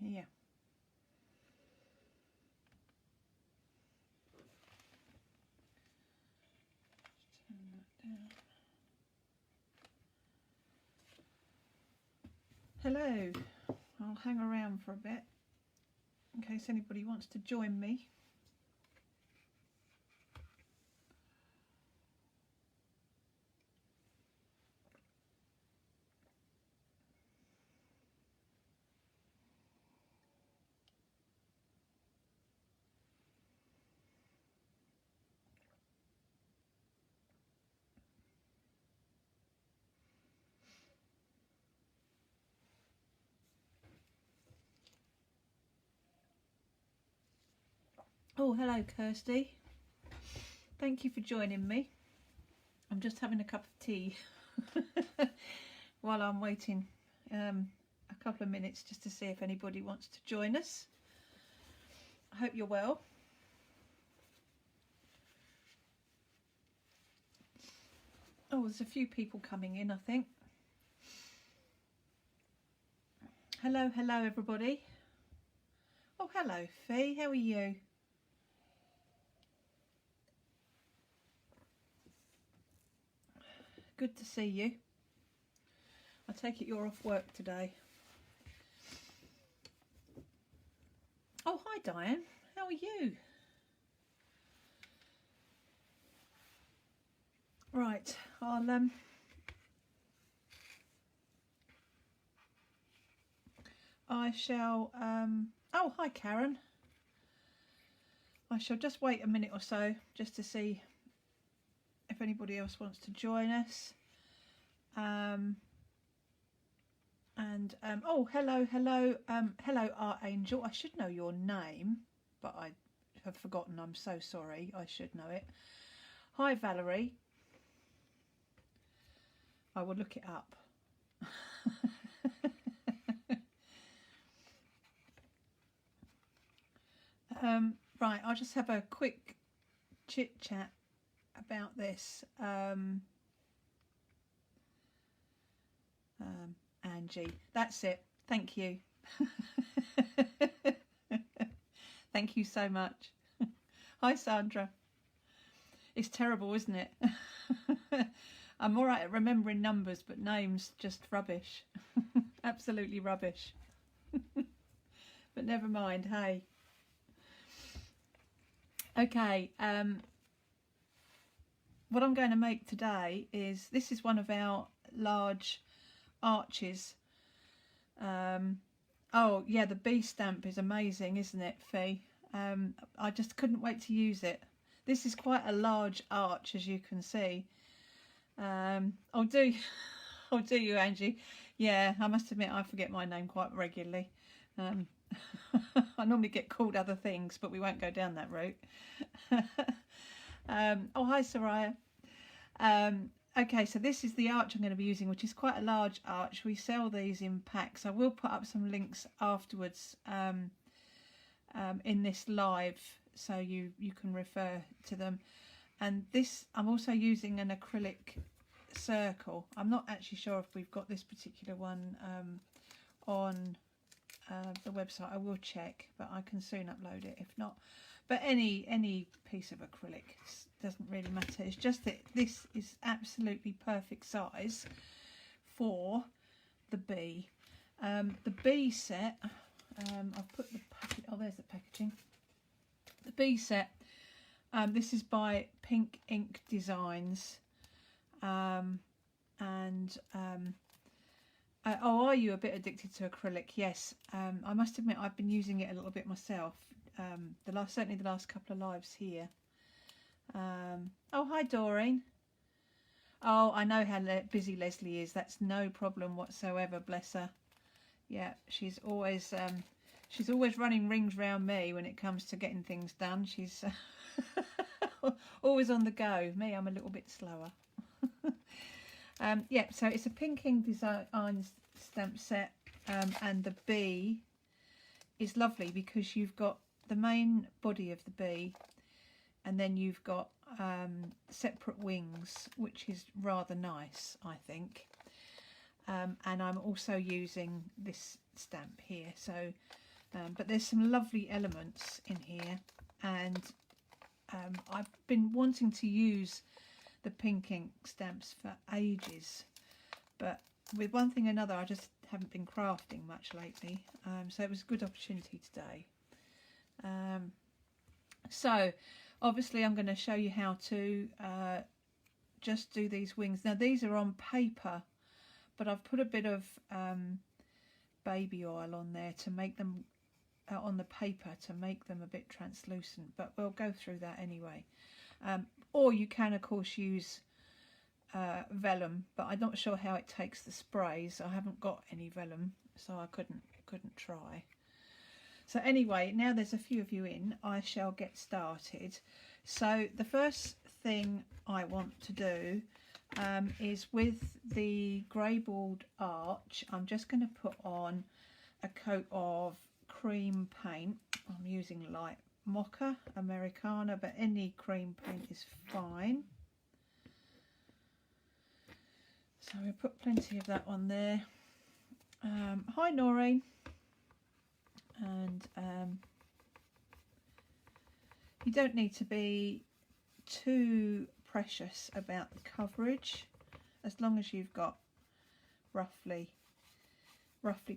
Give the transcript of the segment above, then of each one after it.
here. Turn that down. Hello, I'll hang around for a bit in case anybody wants to join me. Oh, hello Kirsty. Thank you for joining me. I'm just having a cup of tea while I'm waiting a couple of minutes just to see if anybody wants to join us. I hope you're well. Oh, there's a few people coming in, I think. Hello, hello everybody. Oh, hello Fee, how are you? Good to see you. I take it you're off work today. Oh, hi Diane, how are you? Right, I shall, oh, hi Karen. I shall just wait a minute or so just to see if anybody else wants to join us. Oh, hello, hello, hello Art Angel. I should know your name, but I have forgotten. I'm so sorry. I should know it. Hi Valerie. I will look it up. Right, I'll just have a quick chit chat about this. Angie, that's it. Thank you. Thank you so much. Hi Sandra. It's terrible, isn't it? I'm all right at remembering numbers, but names just rubbish. Absolutely rubbish. But never mind. Hey. Okay. What I'm going to make today is, this is one of our large arches. Oh yeah, the bee stamp is amazing, isn't it, Fee? I just couldn't wait to use it. This is quite a large arch, as you can see. Oh, do you, Angie? Yeah, I must admit I forget my name quite regularly. I normally get called other things, but we won't go down that route. Oh, hi Soraya. Okay, so this is the arch I'm going to be using, which is quite a large arch. We sell these in packs. I will put up some links afterwards in this live, so you can refer to them. And this, I'm also using an acrylic circle. I'm not actually sure if we've got this particular one on the website. I will check, but I can soon upload it if not. But any piece of acrylic doesn't really matter. It's just that this is absolutely perfect size for the bee. The bee set, I've put the packet, oh there's the packaging. The bee set, this is by Pink Ink Designs. Oh, are you a bit addicted to acrylic? Yes. I must admit I've been using it a little bit myself. Certainly the last couple of lives here. Oh, hi Doreen. Oh, I know how busy Leslie is. That's no problem whatsoever, bless her. Yeah, she's always running rings round me when it comes to getting things done. She's always on the go. Me, I'm a little bit slower. Yeah, so it's a Pink Ink Designs stamp set, and the bee is lovely because you've got the main body of the bee, and then you've got separate wings, which is rather nice, I think. And I'm also using this stamp here, so But there's some lovely elements in here, and I've been wanting to use the pink ink stamps for ages, but with one thing or another I just haven't been crafting much lately, so it was a good opportunity today. So obviously I'm going to show you how to just do these wings. Now these are on paper, but I've put a bit of baby oil on there to make them on the paper to make them a bit translucent, but we'll go through that anyway. Or you can of course use vellum, but I'm not sure how it takes the sprays. I haven't got any vellum, so I couldn't try. So anyway, now there's a few of you in, I shall get started. So the first thing I want to do is with the Greybald Arch, I'm just going to put on a coat of cream paint. I'm using light Mocha Americana, but any cream paint is fine. So we put plenty of that on there. Hi Noreen. And you don't need to be too precious about the coverage, as long as you've got roughly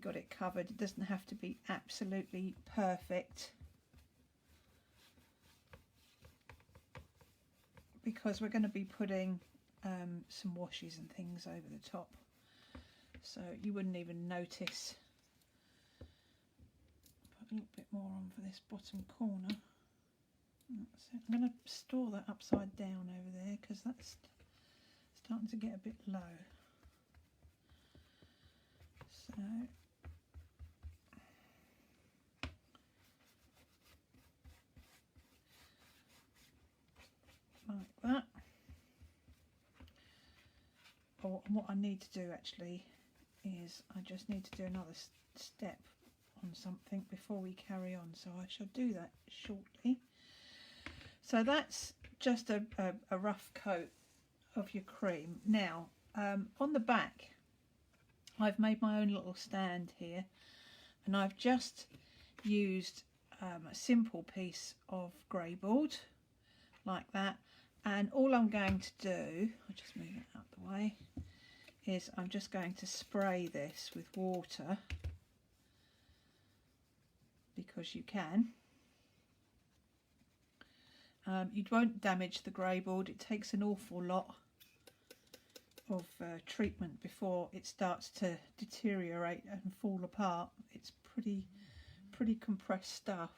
got it covered. It doesn't have to be absolutely perfect, because we're going to be putting some washes and things over the top, so you wouldn't even notice. Put a little bit more on for this bottom corner. That's it. I'm going to store that upside down over there because that's starting to get a bit low. So like that. Or what I need to do actually is I just need to do another step on something before we carry on, so I shall do that shortly. So that's just a rough coat of your cream. Now on the back I've made my own little stand here, and I've just used a simple piece of Greybald like that, and all I'm going to do, I'll just move it out the way, is I'm just going to spray this with water, because you can. You won't damage the Greybald. It takes an awful lot of treatment before it starts to deteriorate and fall apart. It's pretty compressed stuff.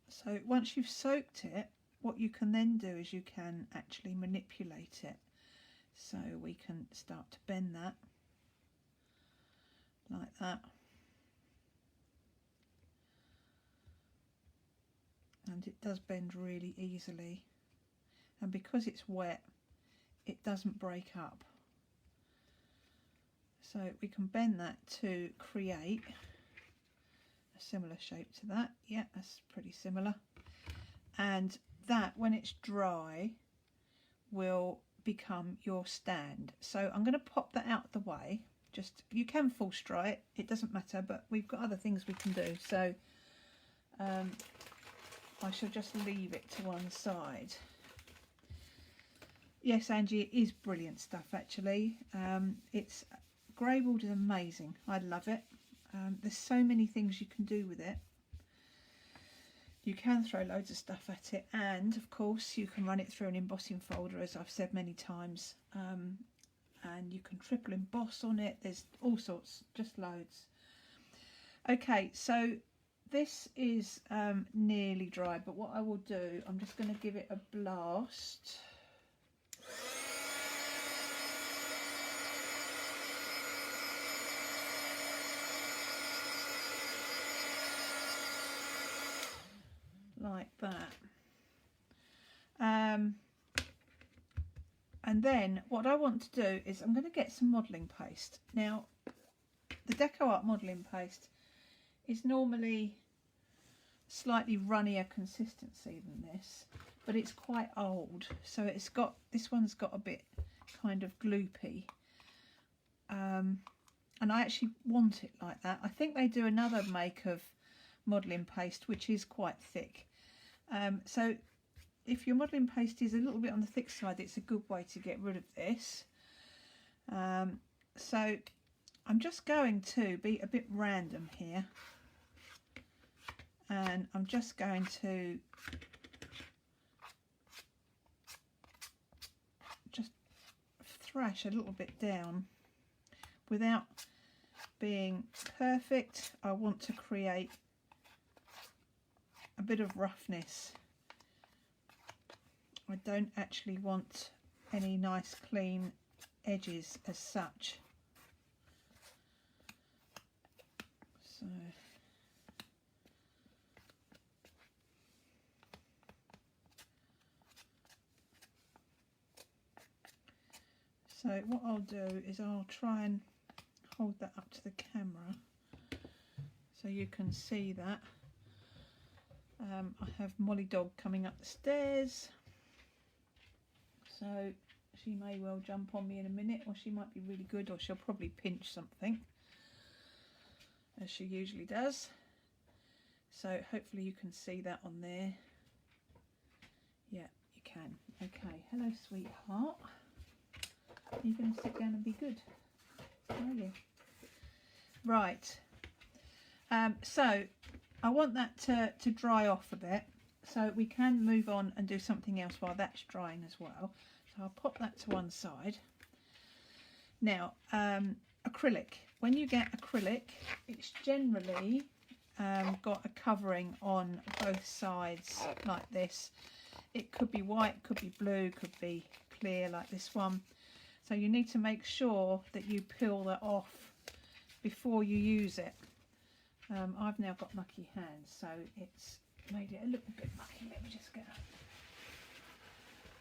So once you've soaked it, what you can then do is you can actually manipulate it. So we can start to bend that like that. And it does bend really easily, and because it's wet it doesn't break up. So we can bend that to create a similar shape to that. Yeah, that's pretty similar. And that, when it's dry, will become your stand. So I'm going to pop that out of the way. Just, you can false dry it, it doesn't matter, but we've got other things we can do. So I shall just leave it to one side. Yes, Angie, it is brilliant stuff actually. It's Greybald is amazing. I love it. There's so many things you can do with it. You can throw loads of stuff at it, and of course you can run it through an embossing folder, as I've said many times, and you can triple emboss on it. There's all sorts, just loads. Okay, so this is nearly dry, but what I will do, I'm just going to give it a blast. Like that. And then what I want to do is I'm going to get some modelling paste. Now, the DecoArt modelling paste is normally slightly runnier consistency than this, but it's quite old, so it's got, this one's got a bit kind of gloopy. and I actually want it like that. I think they do another make of modelling paste which is quite thick. So if your modelling paste is a little bit on the thick side, it's a good way to get rid of this. So I'm just going to be a bit random here, and I'm just going to just thrash a little bit down without being perfect. I want to create a bit of roughness. I don't actually want any nice clean edges as such. So what I'll do is I'll try and hold that up to the camera so you can see that. I have Molly Dog coming up the stairs, so she may well jump on me in a minute, or she might be really good, or she'll probably pinch something as she usually does. So hopefully you can see that on there. Yeah, you can. Okay, hello sweetheart. Are you going to sit down and be good? Are you? Right. So I want that to dry off a bit, so we can move on and do something else while that's drying as well. So I'll pop that to one side. Now, acrylic. When you get acrylic, it's generally got a covering on both sides like this. It could be white, could be blue, could be clear like this one. So you need to make sure that you peel that off before you use it. I've now got mucky hands, so it's made it a little bit mucky. Let me just get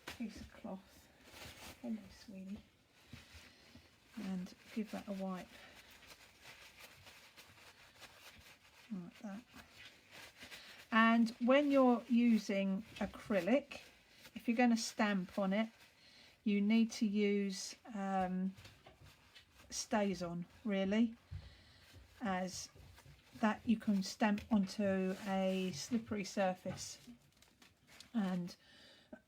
a piece of cloth. Hello, sweetie. And give that a wipe. Like that. And when you're using acrylic, if you're going to stamp on it, you need to use StazOn, really, as that you can stamp onto a slippery surface and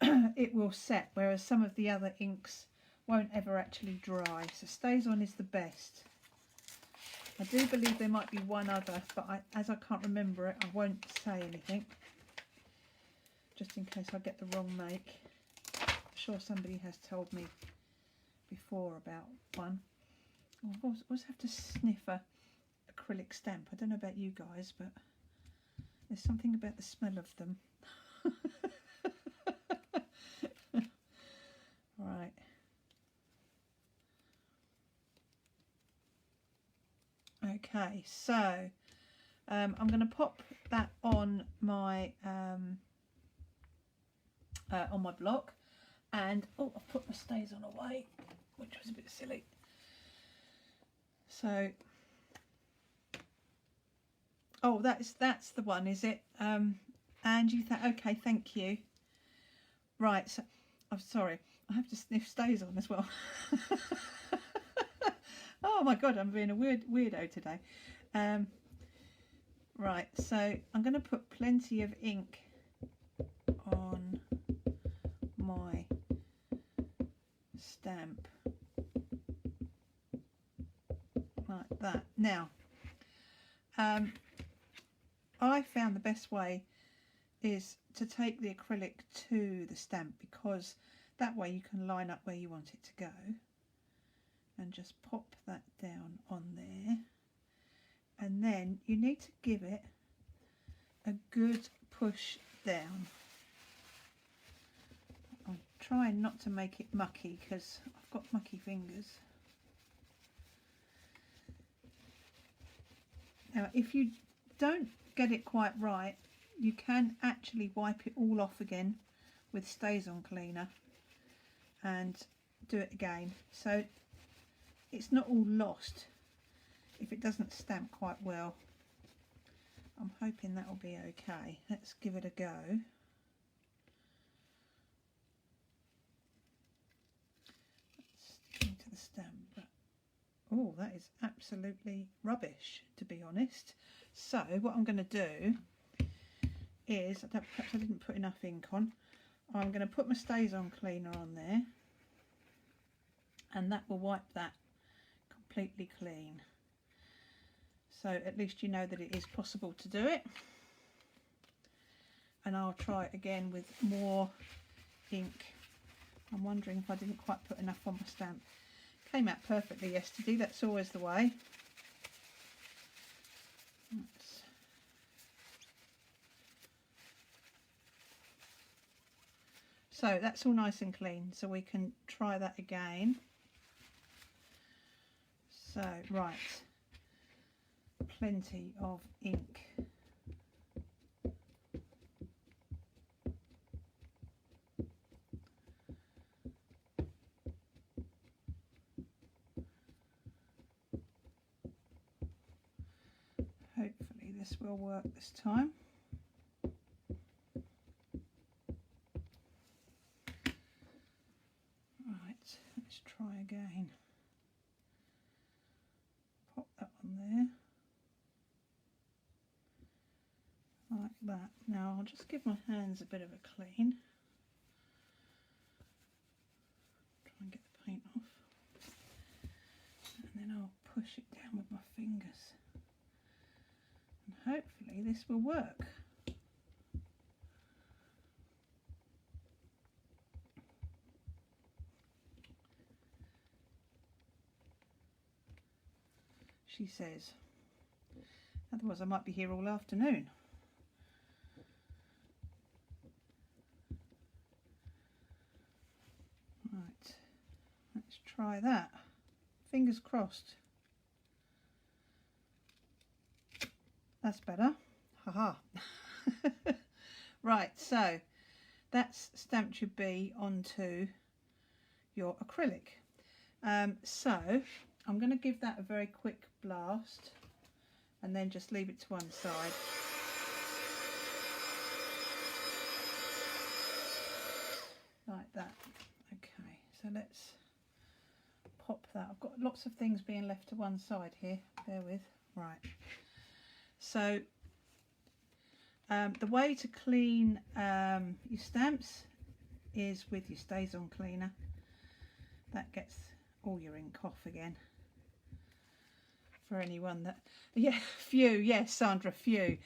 it will set, whereas some of the other inks won't ever actually dry. So StazOn is the best. I do believe there might be one other, but as I can't remember it, I won't say anything, just in case I get the wrong make. I'm sure somebody has told me before about one. I always have to sniff a acrylic stamp. I don't know about you guys, but there's something about the smell of them. Right. Okay, so I'm going to pop that on my block, and oh, I've put my StazOn away, which was a bit silly. So, oh, that's the one, is it? And you think, okay, thank you. Right, so I'm sorry, I have to sniff StazOn as well. Oh my god, I'm being a weirdo today. Right, so I'm going to put plenty of ink on my stamp like that. Now, I found the best way is to take the acrylic to the stamp, because that way you can line up where you want it to go, and just pop that down on there, and then you need to give it a good push down. I'm trying not to make it mucky because I've got mucky fingers. Now if you don't get it quite right, you can actually wipe it all off again with StazOn cleaner and do it again, so it's not all lost if it doesn't stamp quite well. I'm hoping that will be okay. Let's give it a go. Let's into the stamp. Oh, that is absolutely rubbish, to be honest. So what I'm going to do is, perhaps I didn't put enough ink on, I'm going to put my StazOn cleaner on there, and that will wipe that completely clean. So at least you know that it is possible to do it. And I'll try it again with more ink. I'm wondering if I didn't quite put enough on my stamp. Came out perfectly yesterday, that's always the way. So that's all nice and clean, so we can try that again. So, right, plenty of ink. Hopefully this will work this time. Right, let's try again. Pop that on there. Like that. Now I'll just give my hands a bit of a clean. Try and get the paint off. And then I'll push it down with my fingers. And hopefully this will work. She says. Otherwise I might be here all afternoon. Right, let's try that. Fingers crossed. That's better. Haha. Right, so that's stamped your B onto your acrylic. So I'm going to give that a very quick blast and then just leave it to one side. Like that. Okay, so let's pop that. I've got lots of things being left to one side here. Bear with. Right. So the way to clean your stamps is with your StazOn cleaner. That gets all your ink off again. For anyone that, yeah, few, yes, Sandra, few.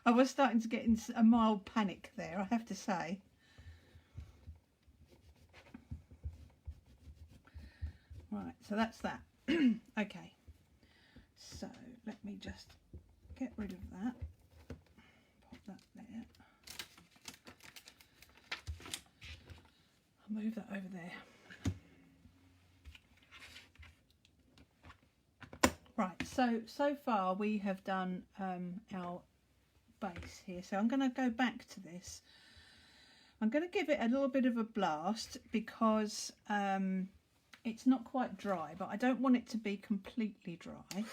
I was starting to get in a mild panic there, I have to say. Right, so that's that. Okay, so let me just get rid of that. Pop that there. I'll move that over there. Right, so far we have done our base here, so I'm going to go back to this. I'm going to give it a little bit of a blast because it's not quite dry, but I don't want it to be completely dry.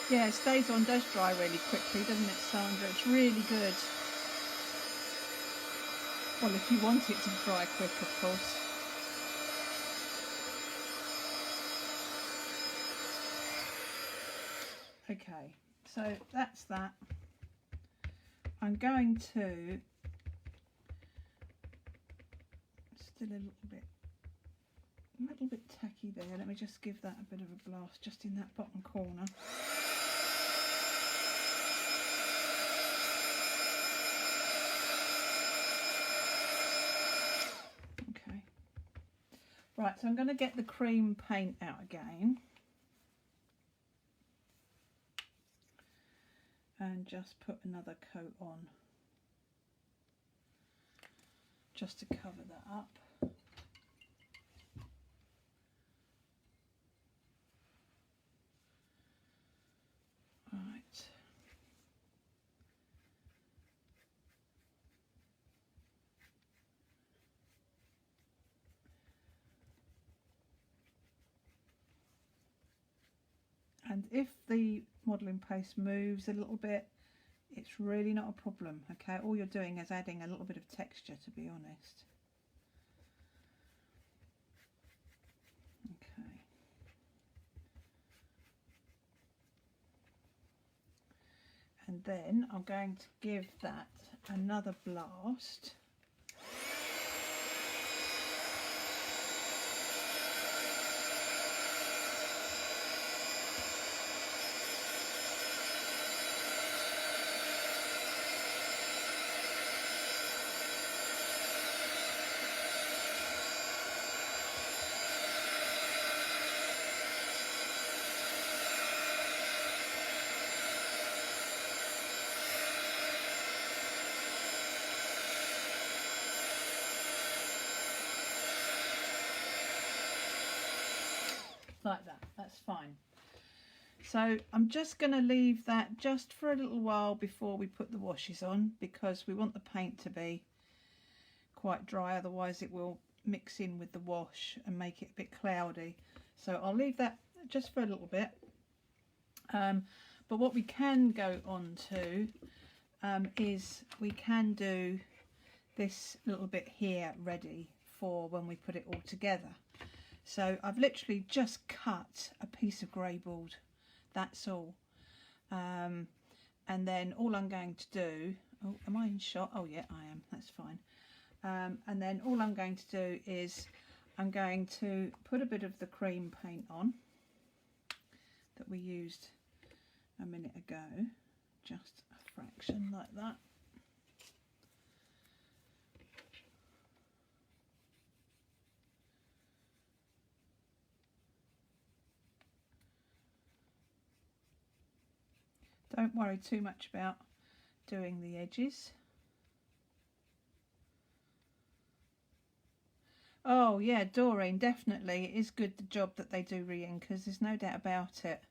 So yeah, StazOn does dry really quickly, doesn't it, Sandra? It's really good. Well, if you want it to dry quick, of course. Okay, so that's that. I'm going to still a little bit tacky there. Let me just give that a bit of a blast just in that bottom corner. Okay. Right, so I'm going to get the cream paint out again. And just put another coat on. Just to cover that up. Right. And if the modelling paste moves a little bit, it's really not a problem, okay? All you're doing is adding a little bit of texture, to be honest. Okay. And then I'm going to give that another blast. Like that, that's fine. So I'm just going to leave that just for a little while before we put the washes on, because we want the paint to be quite dry, otherwise it will mix in with the wash and make it a bit cloudy. So I'll leave that just for a little bit. But what we can go on to is we can do this little bit here ready for when we put it all together. So I've literally just cut a piece of grey board, that's all. And then all I'm going to do, oh, am I in shot? Oh yeah, I am, that's fine. And then all I'm going to do is I'm going to put a bit of the cream paint on that we used a minute ago, just a fraction like that. Don't worry too much about doing the edges. Oh yeah, Doreen, definitely. It is good, the job that they do re-inkers, there's no doubt about it.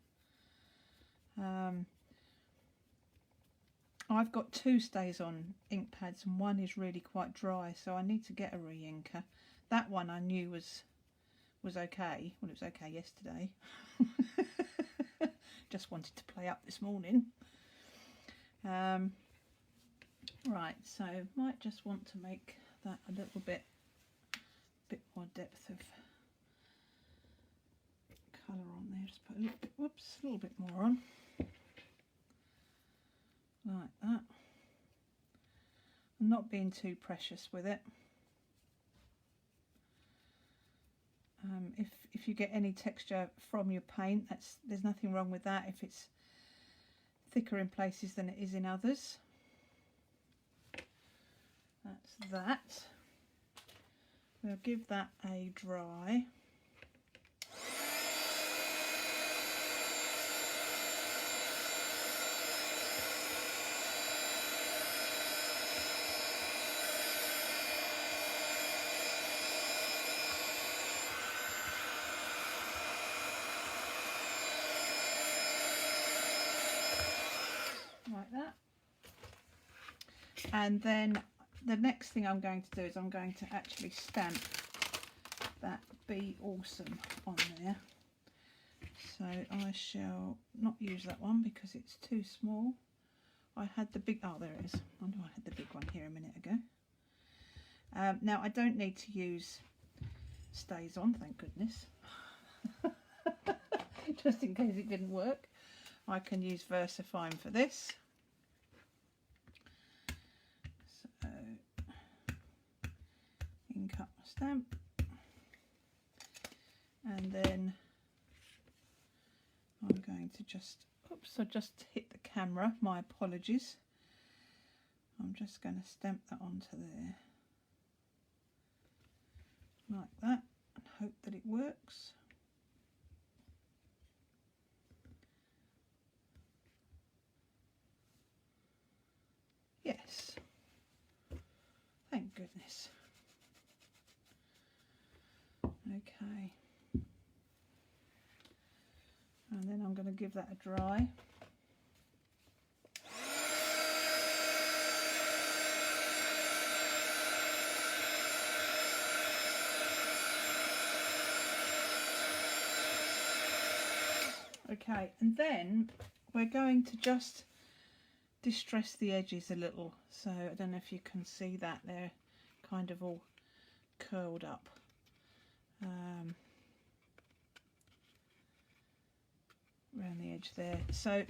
I've got 2 stays on ink pads and one is really quite dry, so I need to get a re-inker. That one I knew was okay. Well, it was okay yesterday. Just wanted to play up this morning. Right, so might just want to make that a little bit more depth of colour on there. Just put a little bit, whoops, a little bit more on. Like that. I'm not being too precious with it. If you get any texture from your paint, there's nothing wrong with that if it's thicker in places than it is in others. That's that. We'll give that a dry. Like that. And then the next thing I'm going to do is I'm going to actually stamp that Be Awesome on there. So I shall not use that one because it's too small. I had the big, oh there it is. I know I had the big one here a minute ago. Now I don't need to use stays on, thank goodness. Just in case it didn't work. I can use VersaFine for this. So, ink up my stamp. And then I'm going to just, oops, I just hit the camera, my apologies. I'm just going to stamp that onto there. Like that, and hope that it works. Yes, thank goodness. Okay, and then I'm going to give that a dry. Okay, and then we're going to just distress the edges a little. So I don't know if you can see that, they're kind of all curled up. Around the edge there. So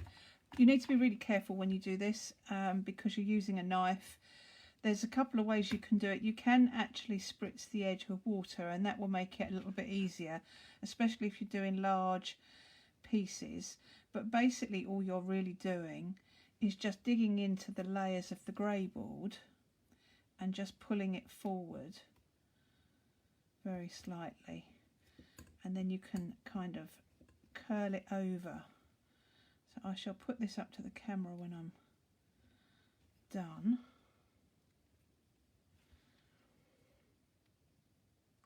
you need to be really careful when you do this because you're using a knife. There's a couple of ways you can do it. You can actually spritz the edge with water, and that will make it a little bit easier, especially if you're doing large pieces. But basically all you're really doing is just digging into the layers of the grey board and just pulling it forward very slightly, and then you can kind of curl it over. So I shall put this up to the camera when I'm done.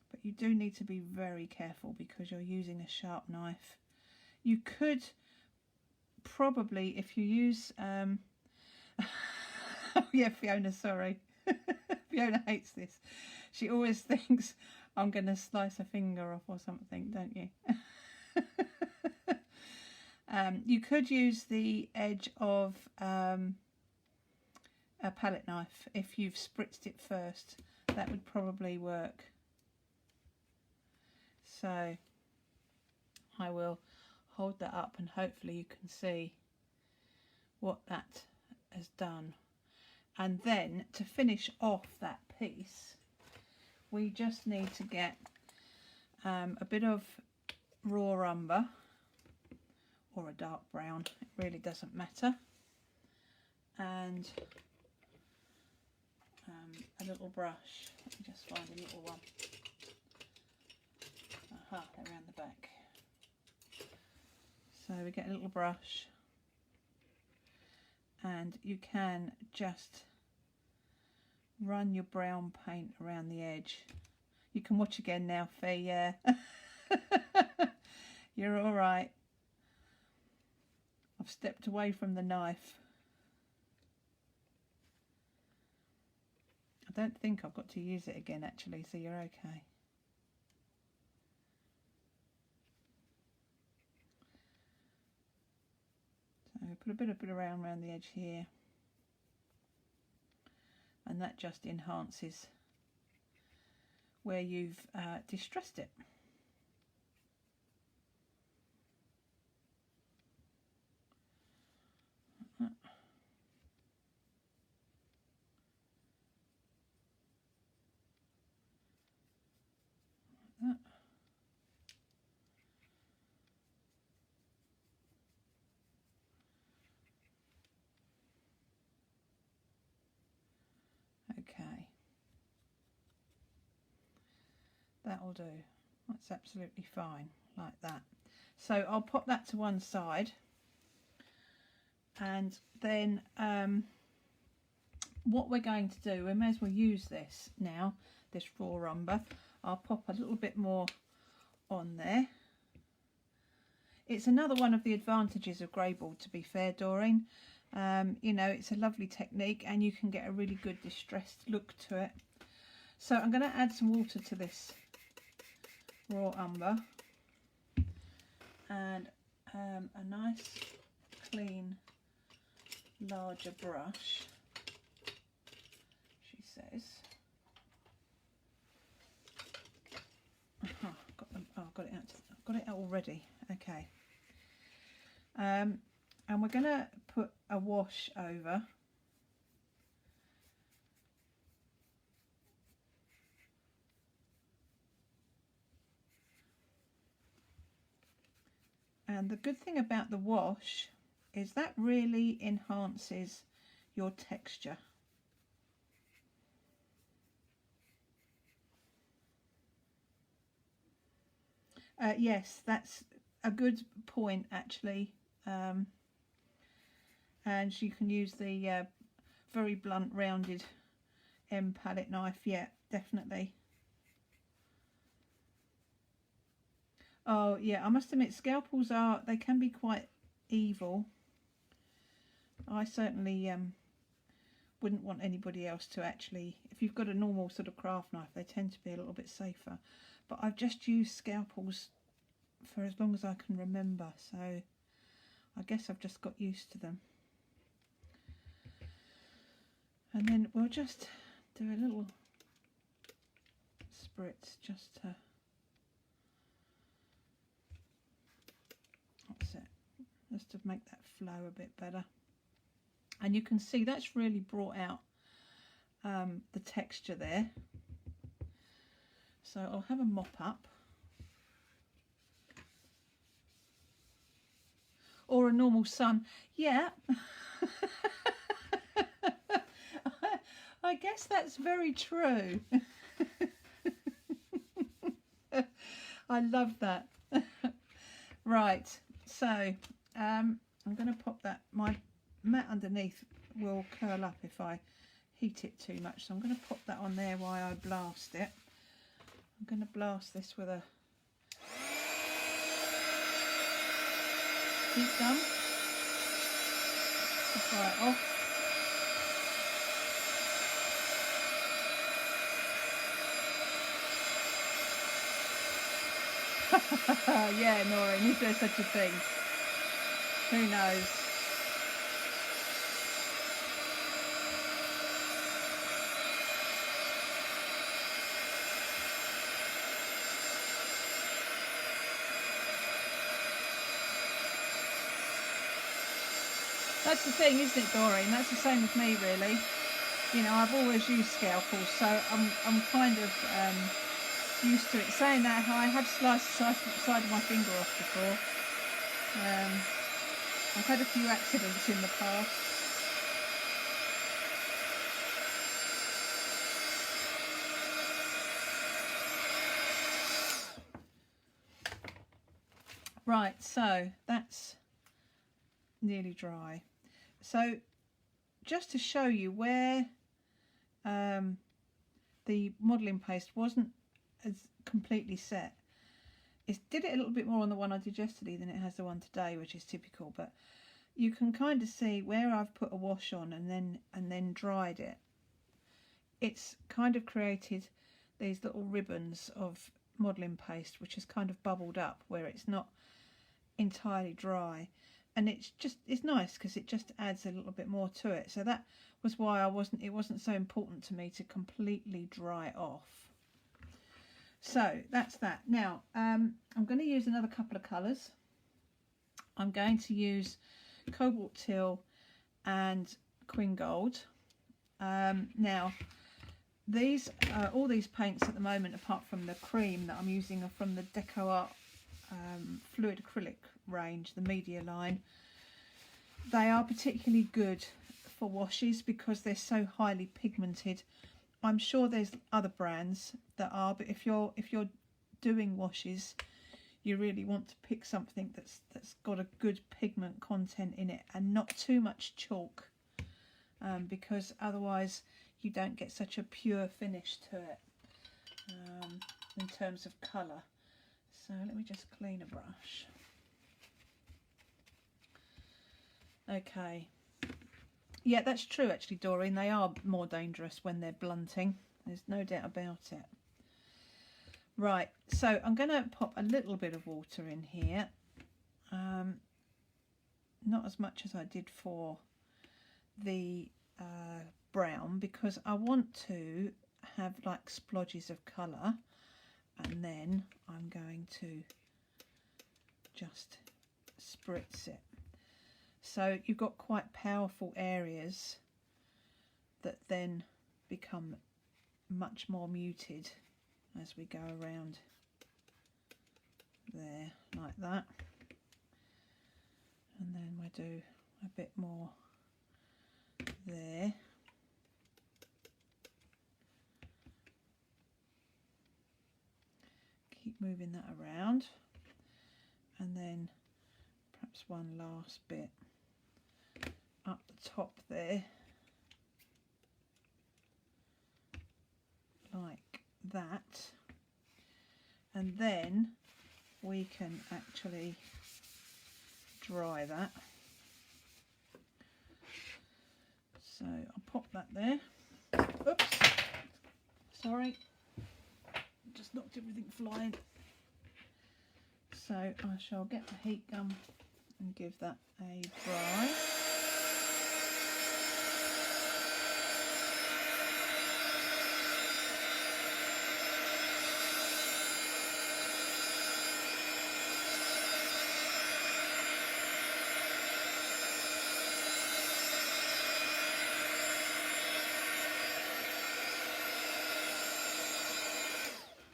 But you do need to be very careful because you're using a sharp knife. You could probably, if you use oh yeah, Fiona, sorry. Fiona hates this. She always thinks I'm going to slice a finger off or something, don't you? You could use the edge of a palette knife if you've spritzed it first. That would probably work. So I will hold that up and hopefully you can see what that has done. And then to finish off that piece, we just need to get a bit of raw umber or a dark brown, it really doesn't matter, and a little brush. Let me just find a little one. Aha, they're around the back. So we get a little brush, and you can just run your brown paint around the edge. You can watch again now, Fee, yeah. You're all right. I've stepped away from the knife. I don't think I've got to use it again actually, so you're okay. So put a bit around the edge here, and that just enhances where you've distressed it. Okay, that'll do. That's absolutely fine, like that. So I'll pop that to one side, and then what we're going to do, we may as well use this now, this raw umber. I'll pop a little bit more on there. It's another one of the advantages of grey board, to be fair, Doreen. You know, it's a lovely technique and you can get a really good distressed look to it. So I'm going to add some water to this raw umber, and a nice clean larger brush, she says. I've got it out. I've got it out already. Okay. And we're going to put a wash over. And the good thing about the wash is that really enhances your texture. Yes, that's a good point actually. And you can use the very blunt rounded M palette knife. Yeah, definitely. Oh yeah, I must admit scalpels they can be quite evil. I certainly wouldn't want anybody else to actually, if you've got a normal sort of craft knife, they tend to be a little bit safer. But I've just used scalpels for as long as I can remember, so I guess I've just got used to them. And then we'll just do a little spritz just to, that's it, just to make that flow a bit better. And you can see that's really brought out the texture there. So I'll have a mop up. Or a normal sun. Yeah. I guess that's very true. I love that. Right, so I'm going to pop that. My mat underneath will curl up if I heat it too much, so I'm going to pop that on there while I blast it. I'm going to blast this with a heat gun to dry it off. Yeah, Noreen, is there such a thing? Who knows? That's the thing, isn't it, Doreen? That's the same with me, really. You know, I've always used scalpels, so I'm kind of used to it. Saying that, I have sliced the side of my finger off before. I've had a few accidents in the past. Right, so that's nearly dry. So just to show you where the modelling paste wasn't as completely set, it did it a little bit more on the one I did yesterday than it has the one today, which is typical, but you can kind of see where I've put a wash on and then dried it. It's kind of created these little ribbons of modelling paste which has kind of bubbled up where it's not entirely dry, and it's nice because it just adds a little bit more to it. So that was why it wasn't so important to me to completely dry it off. So that's that. Now I'm going to use another couple of colours. I'm going to use Cobalt Teal and Queen Gold. Now these all these paints at the moment, apart from the cream that I'm using, are from the DecoArt fluid acrylic range, the media line. They are particularly good for washes because they're so highly pigmented. I'm sure there's other brands that are, but if you're doing washes, you really want to pick something that's got a good pigment content in it and not too much chalk, because otherwise you don't get such a pure finish to it in terms of colour. So let me just clean a brush. Okay. Yeah, that's true actually, Doreen. They are more dangerous when they're blunting. There's no doubt about it. Right, so I'm going to pop a little bit of water in here. Not as much as I did for the brown, because I want to have like splodges of colour, and then I'm going to just spritz it. So you've got quite powerful areas that then become much more muted as we go around there, like that. And then we do a bit more there. Keep moving that around, and then perhaps one last bit up the top there, like that, and then we can actually dry that. So I'll pop that there. Oops, sorry, just knocked everything flying. So I shall get the heat gun and give that a dry.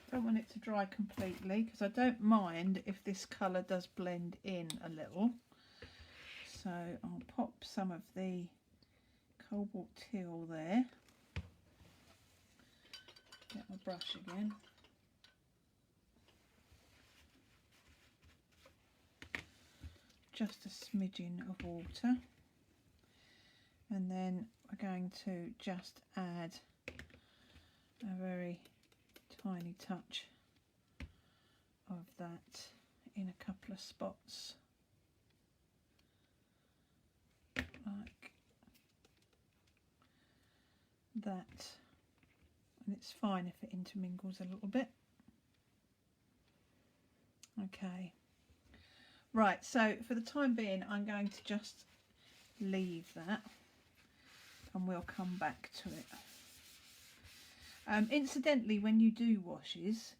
Don't want it to dry completely because I don't mind if this colour does blend in a little. So I'll pop some of the cobalt teal there. Get my brush again. Just a smidgen of water. And then we're going to just add a very tiny touch of that in a couple of spots, like that, and it's fine if it intermingles a little bit. Okay, right, so for the time being I'm going to just leave that and we'll come back to it. Incidentally, when you do washes,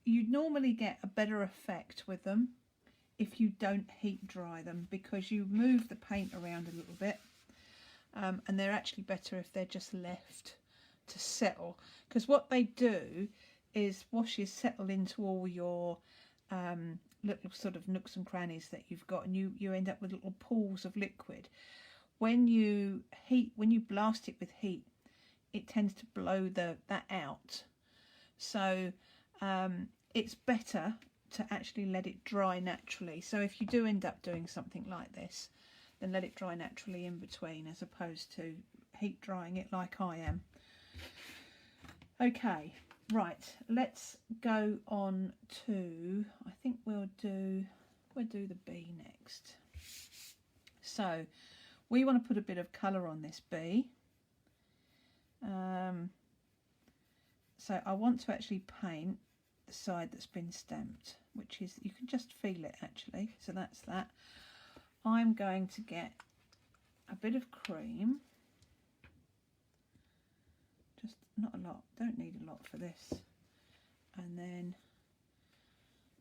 you'd normally get a better effect with them if you don't heat dry them, because you move the paint around a little bit, and they're actually better if they're just left to settle, because what they do is washes settle into all your little sort of nooks and crannies that you've got, and you end up with little pools of liquid. When you blast it with heat, it tends to blow that out. So it's better to actually let it dry naturally. So if you do end up doing something like this, then let it dry naturally in between, as opposed to heat drying it like I am. Okay, right, let's go on to, I think we'll do the bee next. So we want to put a bit of colour on this bee. So I want to actually paint the side that's been stamped, which is, you can just feel it actually. So that's that. I'm going to get a bit of cream, just not a lot, don't need a lot for this, and then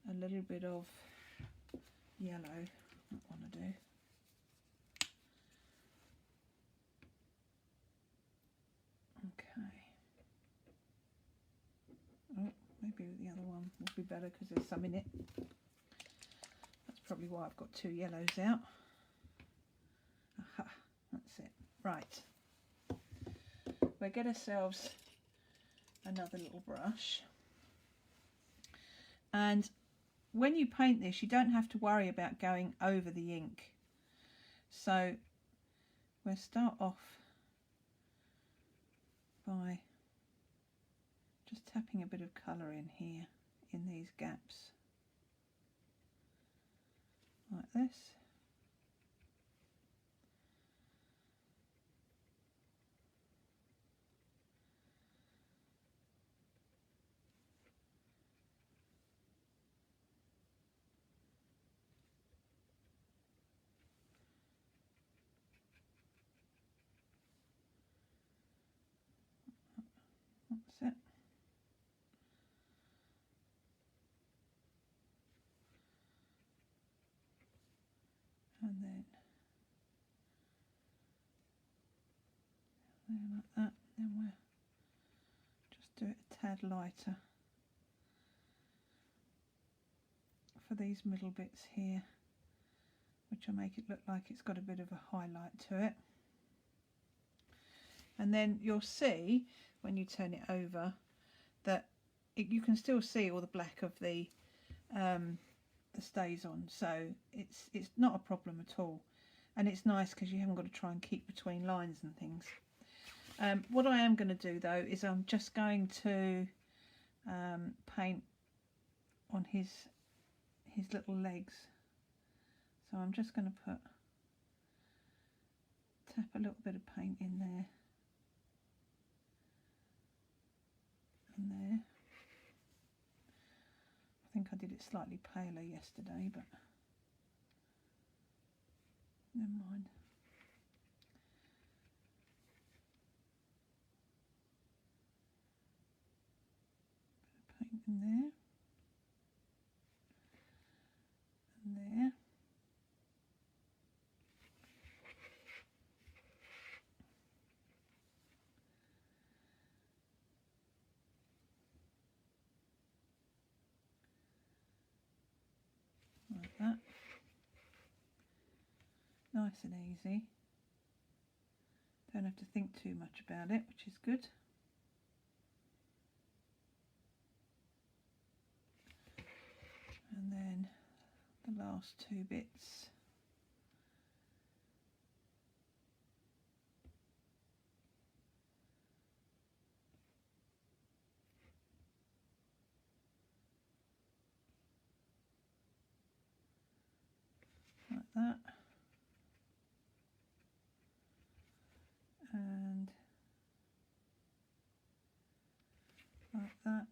a little bit of yellow, I want to do. Okay. Oh, maybe the other one will be better because there's some in it. That's probably why I've got two yellows out. Aha, that's it. Right. We'll get ourselves another little brush. And when you paint this, you don't have to worry about going over the ink. So we'll start off by just tapping a bit of colour in here, in these gaps, like this. That's it. And then there like that. Then we'll just do it a tad lighter for these middle bits here, which will make it look like it's got a bit of a highlight to it. And then you'll see when you turn it over that you can still see all the black of the stays on, so it's not a problem at all, and it's nice because you haven't got to try and keep between lines and things. What I am going to do though is I'm just going to paint on his little legs. So I'm just going to tap a little bit of paint in there and there. I think I did it slightly paler yesterday, but Never mind. Paint in there. And there. Like that. Nice and easy. Don't have to think too much about it, which is good. And then the last two bits. Like that. And like that.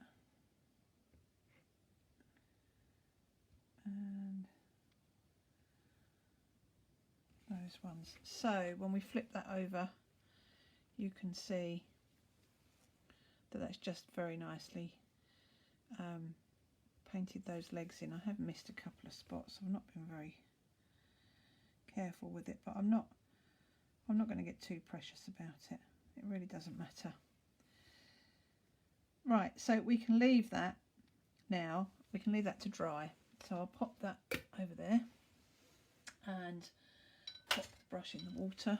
And those ones. So when we flip that over, you can see that that's just very nicely painted those legs in. I have missed a couple of spots. I've not been very careful with it, but I'm not going to get too precious about it. It really doesn't matter. Right, so we can leave that now. We can leave that to dry. So I'll pop that over there and pop the brush in the water.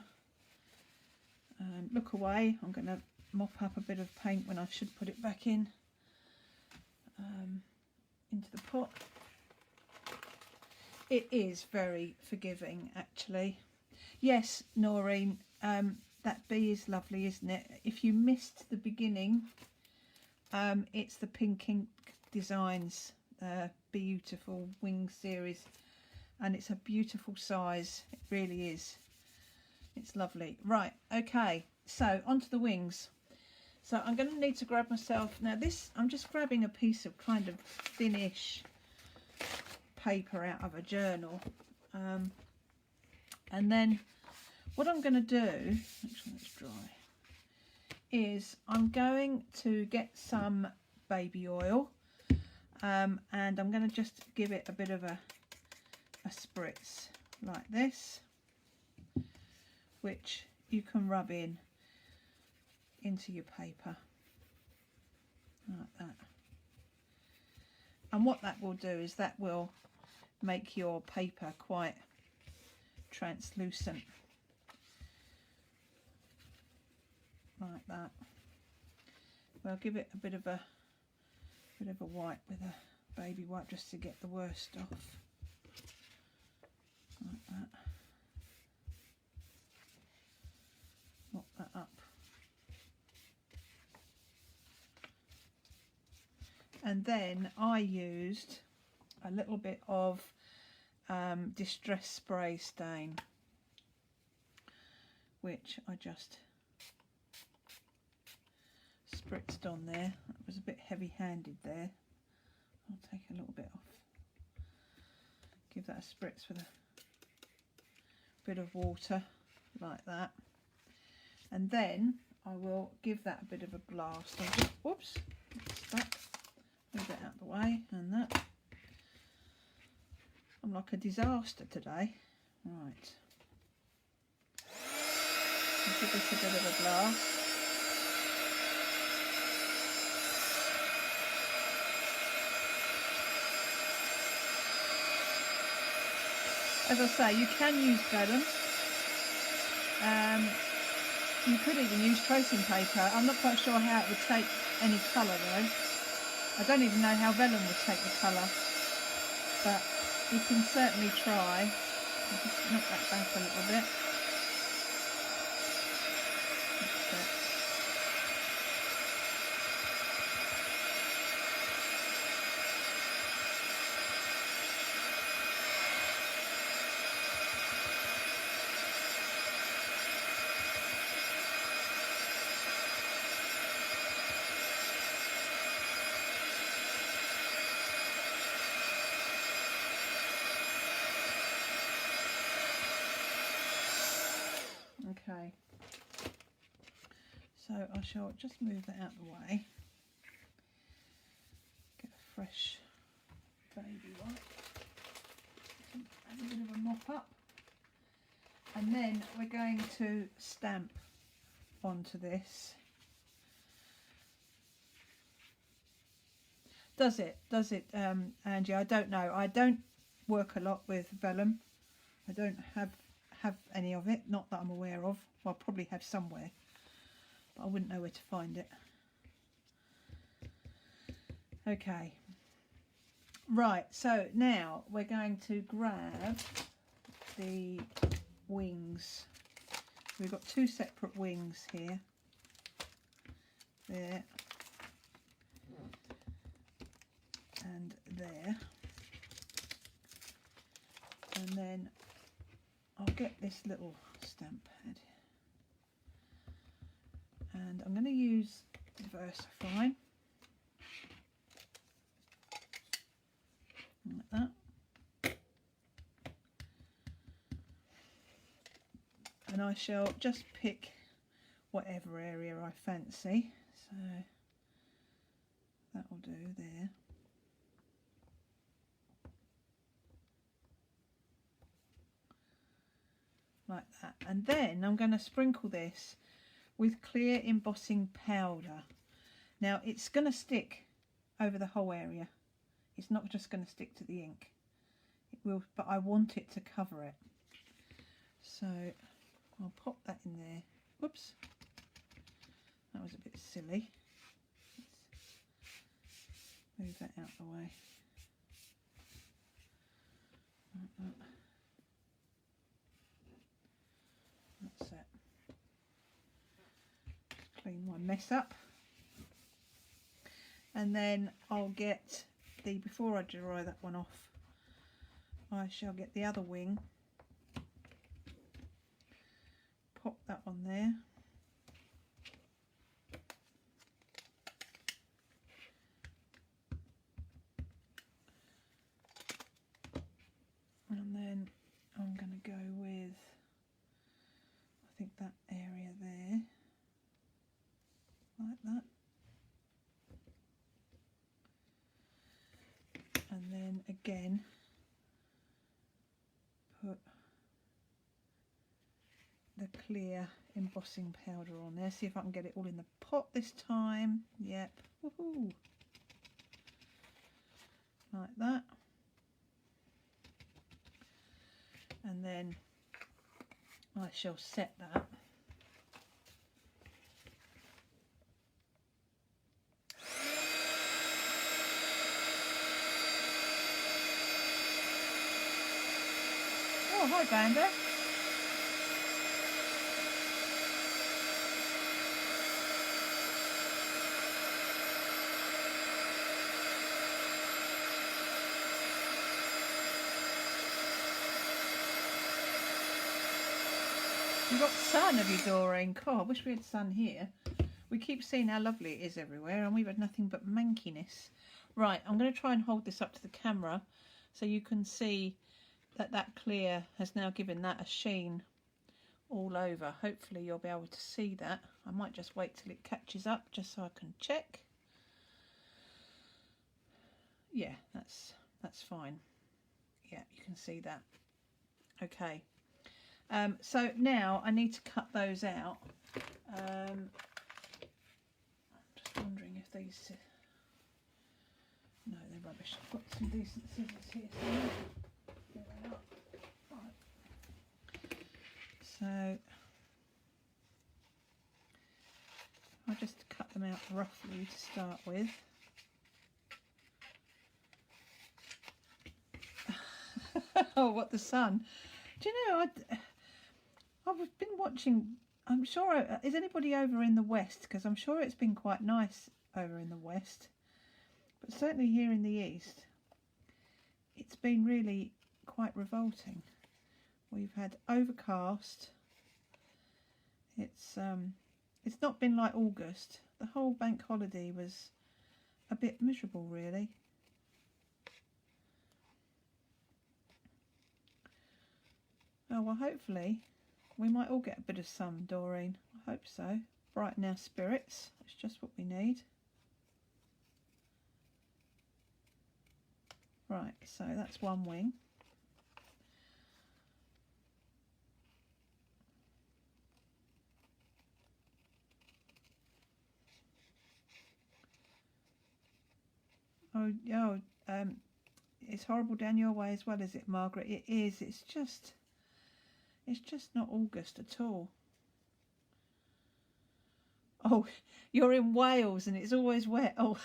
Look away. I'm going to mop up a bit of paint when I should put it back in into the pot. It is very forgiving, actually. Yes, Noreen, that bee is lovely, isn't it? If you missed the beginning, it's the Pink Ink Designs Beautiful Wing series, and it's a beautiful size. It really is. It's lovely. Right, okay, so onto the wings. So I'm going to need to grab myself, now this, I'm just grabbing a piece of kind of thinnish paper out of a journal, and then what I'm going to do, actually let's dry, is I'm going to get some baby oil, and I'm going to just give it a bit of a spritz like this, which you can rub into your paper like that. And what that will do is that will make your paper quite translucent like that. Well, give it a bit of a wipe with a baby wipe just to get the worst off like that. Mop that up. And then I used a little bit of Distress Spray Stain, which I just spritzed on there. That was a bit heavy-handed there. I'll take a little bit off. Give that a spritz with a bit of water like that. And then I will give that a bit of a blast. I'll just, whoops, it's stuck. Move it out of the way, and that. I'm like a disaster today. Right. I'll give this a bit of a blast. As I say, you can use vellum. You could even use tracing paper. I'm not quite sure how it would take any colour though. I don't even know how vellum would take the colour, but you can certainly try. I'll just knock that back a little bit. That's it. Okay, so I shall just move that out of the way. Get a fresh baby wipe. Have a bit of a mop up. And then we're going to stamp onto this. Does it, Angie? I don't know. I don't work a lot with vellum. I don't have any of it, not that I'm aware of. Well, I'll probably have somewhere, but I wouldn't know where to find it. Okay. Right, so now we're going to grab the wings. We've got two separate wings here. There. And there. And then I'll get this little stamp pad. And I'm going to use VersaFine. Like that. And I shall just pick whatever area I fancy. So that will do there. Like that. And then I'm going to sprinkle this with clear embossing powder. Now it's going to stick over the whole area. It's not just going to stick to the ink. It will, but I want it to cover it. So I'll pop that in there. Whoops. That was a bit silly. Let's move that out of the way. Like that. That's it. Just clean my mess up. And then I'll get the, before I dry that one off, I shall get the other wing, pop that on there, and then I'm going to go with, I think that area there, like that. And then again put the clear embossing powder on there. See if I can get it all in the pot this time. Yep. Woohoo. Like that. And then I shall set that. Oh, hi, Banda. You've got sun, have you, Doreen? God, I wish we had sun here. We keep seeing how lovely it is everywhere, and we've had nothing but mankiness. Right, I'm going to try and hold this up to the camera so you can see that that clear has now given that a sheen all over. Hopefully you'll be able to see that. I might just wait till it catches up just so I can check. Yeah, that's fine. Yeah, you can see that. Okay. So now I need to cut those out. I'm just wondering if these... No, they're rubbish. I've got some decent scissors here. So there they are. Right. So I'll just cut them out roughly to start with. Oh, what the sun. Do you know, I've been watching, I'm sure, is anybody over in the west? Because I'm sure it's been quite nice over in the west. But certainly here in the east, it's been really quite revolting. We've had overcast. It's not been like August. The whole bank holiday was a bit miserable, really. Oh, well, hopefully we might all get a bit of sun, Doreen. I hope so. Brighten our spirits. That's just what we need. Right, so that's one wing. Oh, it's horrible down your way as well, is it, Margaret? It is. It's just not August at all. Oh, you're in Wales and it's always wet. Oh.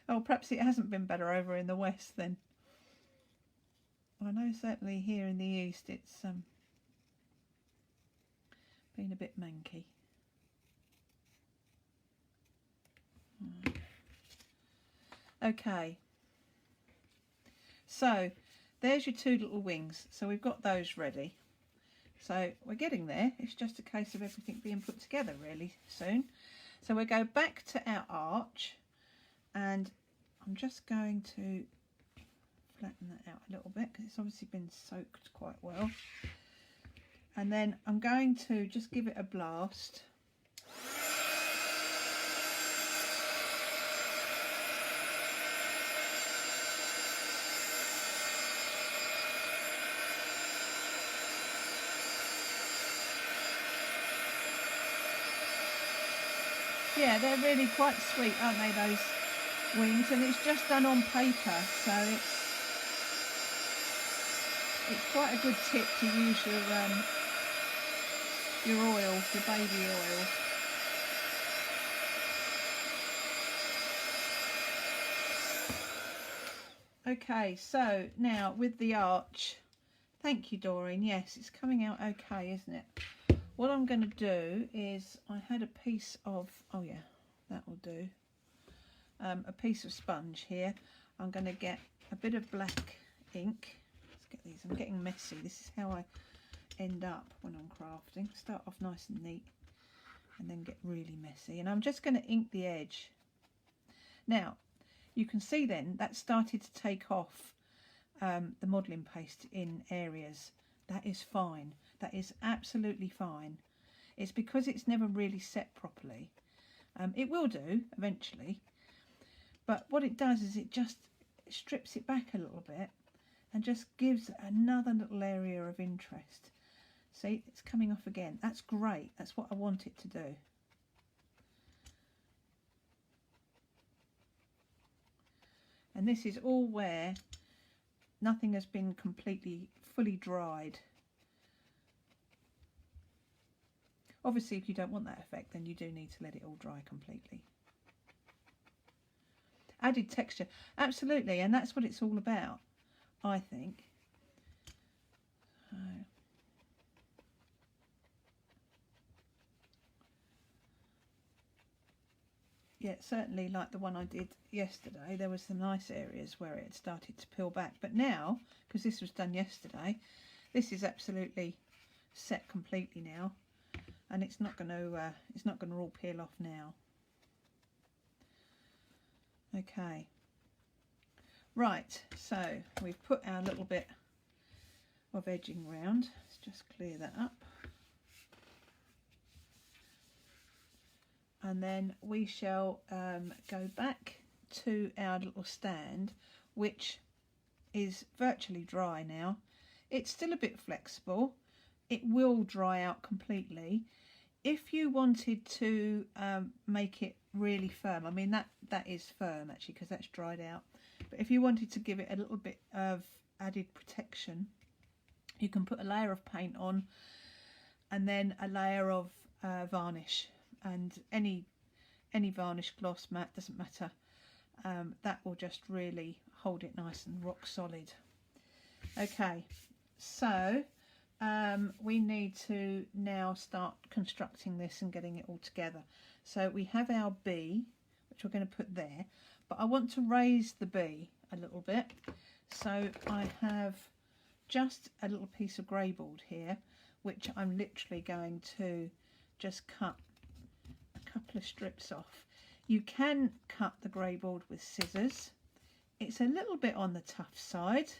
Oh, perhaps it hasn't been better over in the west then. I know certainly here in the east it's been a bit manky. Okay, so there's your two little wings. So we've got those ready. So we're getting there. It's just a case of everything being put together really soon. So we'll go back to our arch, and I'm just going to flatten that out a little bit because it's obviously been soaked quite well. And then I'm going to just give it a blast. Yeah, they're really quite sweet, aren't they, those wings? And it's just done on paper, so it's quite a good tip to use your oil, your baby oil. Okay, so now with the arch, thank you, Doreen. Yes, it's coming out okay, isn't it? What I'm going to do is, I had a piece of, oh yeah, that will do, a piece of sponge here. I'm going to get a bit of black ink. Let's get these. I'm getting messy. This is how I end up when I'm crafting. Start off nice and neat and then get really messy. And I'm just going to ink the edge. Now, you can see then that started to take off the modelling paste in areas. That is fine. That is absolutely fine. It's because it's never really set properly. It will do eventually, but what it does is it just strips it back a little bit and just gives another little area of interest. See, it's coming off again. That's great. That's what I want it to do. And this is all where nothing has been completely fully dried. Obviously, if you don't want that effect, then you do need to let it all dry completely. Added texture, absolutely, and that's what it's all about, I think. Yeah, certainly like the one I did yesterday, there was some nice areas where it had started to peel back. But now, because this was done yesterday, this is absolutely set completely now. And it's not going to all peel off now. Okay. Right, so we've put our little bit of edging round. Let's just clear that up. And then we shall go back to our little stand, which is virtually dry now. It's still a bit flexible. It will dry out completely. If you wanted to make it really firm, I mean that is firm actually because that's dried out, but if you wanted to give it a little bit of added protection, you can put a layer of paint on and then a layer of varnish, and any varnish, gloss, matte, doesn't matter. That will just really hold it nice and rock solid. Okay, so we need to now start constructing this and getting it all together. So we have our B, which we're going to put there, but I want to raise the B a little bit. So I have just a little piece of grey board here, which I'm literally going to just cut a couple of strips off. You can cut the grey board with scissors. It's a little bit on the tough side,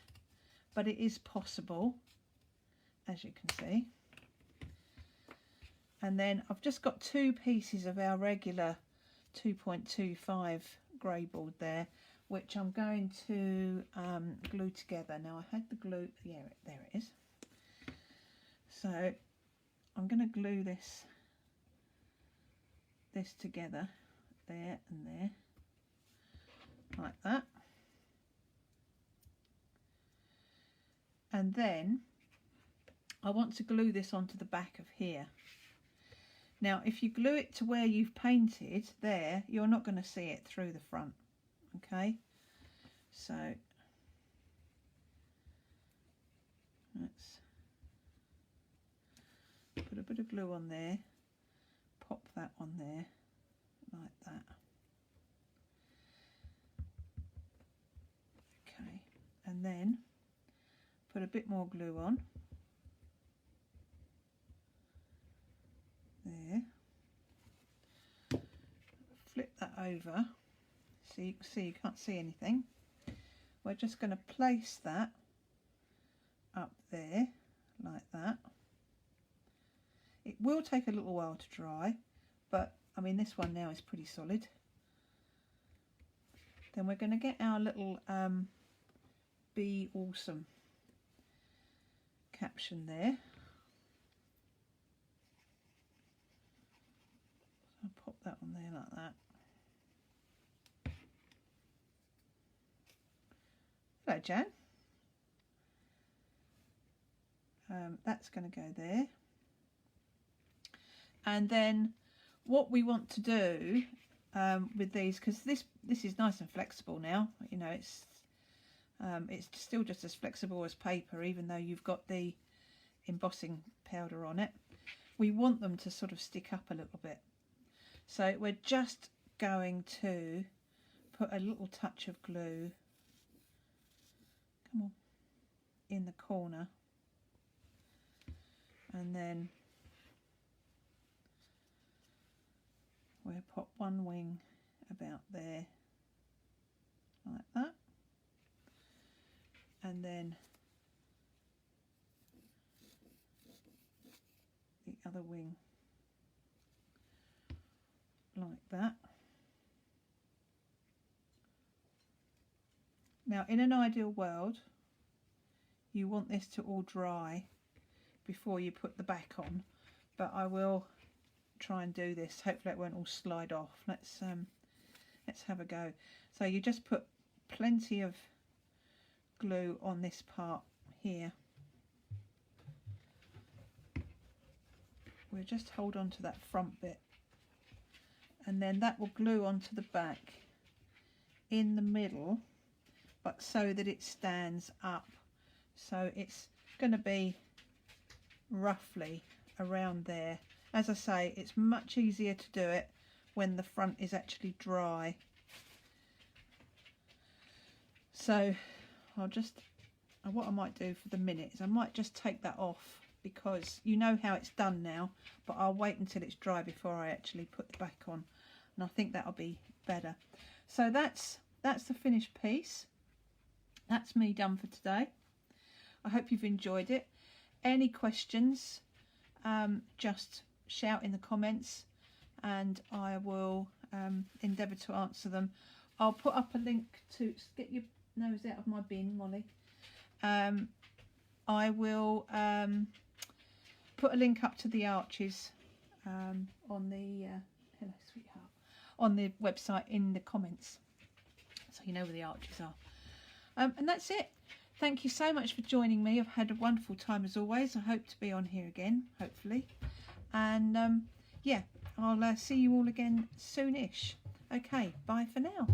but it is possible, as you can see. And then I've just got 2 pieces of our regular 2.25 grey board there, which I'm going to glue together. Now I had the glue, yeah, there it is. So I'm going to glue this together, there and there, like that. And then I want to glue this onto the back of here. Now if you glue it to where you've painted there, you're not going to see it through the front. Okay, so let's put a bit of glue on there, pop that on there like that. Okay, and then put a bit more glue on there, flip that over so you can see you can't see anything. We're just going to place that up there like that. It will take a little while to dry, but I mean this one now is pretty solid. Then we're going to get our little Be Awesome caption there. So I'll pop that on there like that. Hello Jan. That's going to go there. And then what we want to do with these, because this is nice and flexible now, you know, it's still just as flexible as paper, even though you've got the embossing powder on it. We want them to sort of stick up a little bit, so we're just going to put a little touch of glue, come on, in the corner, and then we'll pop one wing about there like that, and then the other wing like that. Now in an ideal world you want this to all dry before you put the back on, but I will try and do this. Hopefully it won't all slide off. Let's have a go. So you just put plenty of glue on this part here. We'll just hold on to that front bit, and then that will glue onto the back in the middle, but so that it stands up. So it's going to be roughly around there. As I say, it's much easier to do it when the front is actually dry. So I'll just, what I might do for the minute is I might just take that off, because you know how it's done now, but I'll wait until it's dry before I actually put the back on, and I think that'll be better. So that's the finished piece. That's me done for today. I hope you've enjoyed it. Any questions, just shout in the comments and I will endeavour to answer them. I'll put up a link to, get your nose out of my bin, Molly. I will put a link up to the arches on the hello sweetheart, on the website in the comments, so you know where the arches are. And that's it. Thank you so much for joining me. I've had a wonderful time as always. I hope to be on here again, hopefully. And yeah, I'll see you all again soonish. Okay, bye for now.